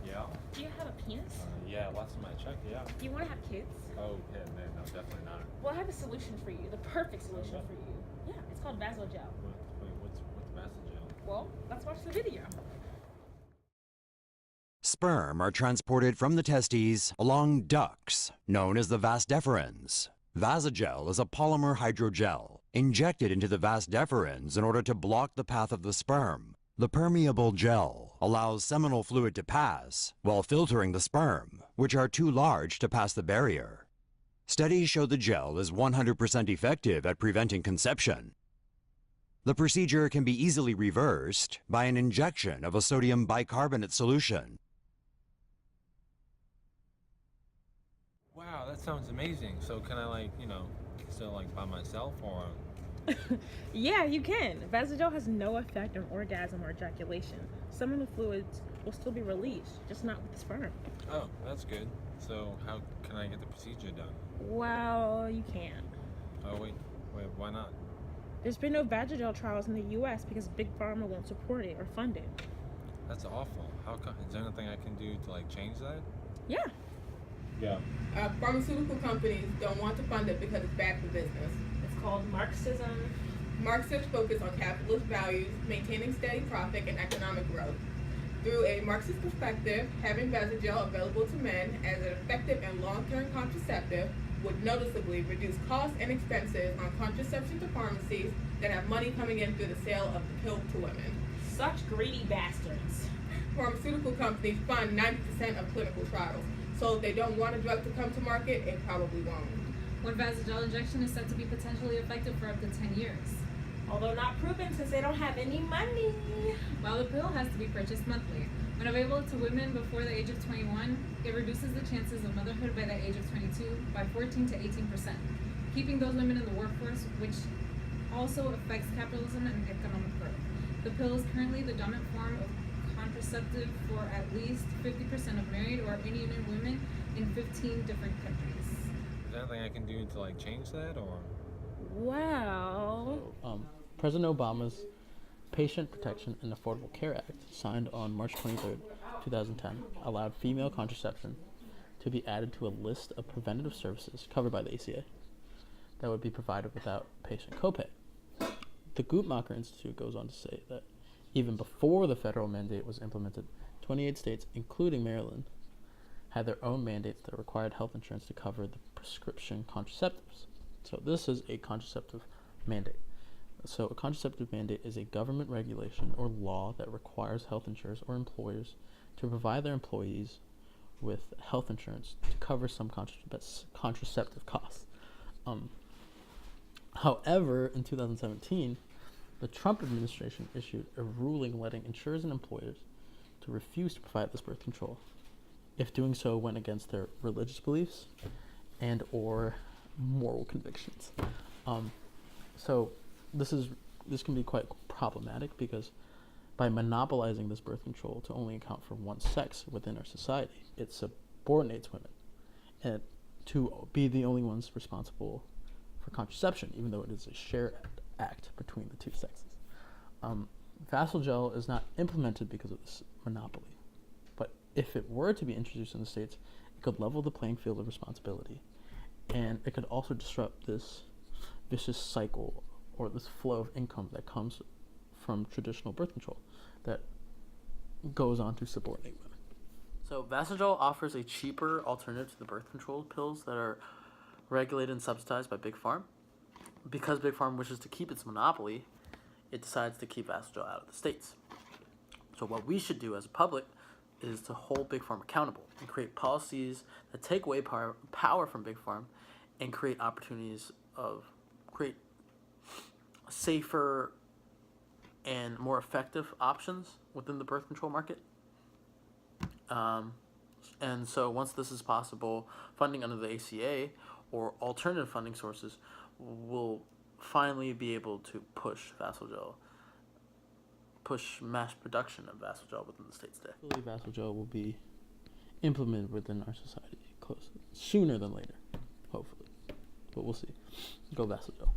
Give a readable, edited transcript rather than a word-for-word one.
Yeah. Do you have a penis? Yeah, last time I checked, yeah. Do you want to have kids? Oh, yeah, no, definitely not. Well, I have a solution for you, the perfect solution Okay. for you. Yeah, it's called Vasalgel. What's Vasalgel? Well, let's watch the video. Sperm are transported from the testes along ducts known as the vas deferens. Vasalgel is a polymer hydrogel injected into the vas deferens in order to block the path of the sperm. The permeable gel allows seminal fluid to pass while filtering the sperm, which are too large to pass the barrier. Studies show the gel is 100% effective at preventing conception. The procedure can be easily reversed by an injection of a sodium bicarbonate solution. Wow, that sounds amazing. So can I still by myself or? Yeah, you can. Vasalgel has no effect on orgasm or ejaculation. Seminal fluids will still be released, just not with the sperm. Oh, that's good. So how can I get the procedure done? Well, you can't. Oh wait, why not? There's been no Vasalgel trials in the U.S. because Big Pharma won't support it or fund it. That's awful. How come? Is there anything I can do to change that? Yeah. Yeah. Pharmaceutical companies don't want to fund it because it's bad for business. It's called Marxism. Marxists focus on capitalist values, maintaining steady profit and economic growth. Through a Marxist perspective, having Vasalgel available to men as an effective and long-term contraceptive would noticeably reduce costs and expenses on contraception to pharmacies that have money coming in through the sale of the pill to women. Such greedy bastards. Pharmaceutical companies fund 90% of clinical trials, so if they don't want a drug to come to market, it probably won't. One Vasalgel injection is said to be potentially effective for up to 10 years. Although not proven since they don't have any money. While the pill has to be purchased monthly, when available to women before the age of 21, it reduces the chances of motherhood by the age of 22 by 14 to 18%, keeping those women in the workforce, which also affects capitalism and economic growth. The pill is currently the dominant form of contraceptive for at least 50% of married or in-union women in 15 different countries. Is there anything I can do to change that or? Wow. President Obama's Patient Protection and Affordable Care Act, signed on March 23, 2010, allowed female contraception to be added to a list of preventative services covered by the ACA that would be provided without patient copay. The Guttmacher Institute goes on to say that even before the federal mandate was implemented, 28 states, including Maryland, had their own mandates that required health insurance to cover the prescription contraceptives. So this is a contraceptive mandate. So a contraceptive mandate is a government regulation or law that requires health insurers or employers to provide their employees with health insurance to cover some contraceptive costs. However, in 2017, the Trump administration issued a ruling letting insurers and employers to refuse to provide this birth control if doing so went against their religious beliefs and or moral convictions. So this can be quite problematic because by monopolizing this birth control to only account for one sex within our society, it subordinates women and to be the only ones responsible for contraception, even though it is a shared act between the two sexes. Vasalgel is not implemented because of this monopoly, but if it were to be introduced in the states, it could level the playing field of responsibility, and it could also disrupt this vicious cycle or this flow of income that comes from traditional birth control that goes on to subordinate women. So Vasalgel offers a cheaper alternative to the birth control pills that are regulated and subsidized by Big Pharma. Because Big Pharma wishes to keep its monopoly, it decides to keep Vasalgel out of the states. So what we should do as a public is to hold Big Pharma accountable and create policies that take away power from Big Pharma and create opportunities of create safer and more effective options within the birth control market. And so once this is possible, funding under the ACA or alternative funding sources will finally be able to push mass production of Vasalgel within the states today. I believe Vasalgel will be implemented within our society sooner than later, hopefully. But we'll see. Go Vasalgel.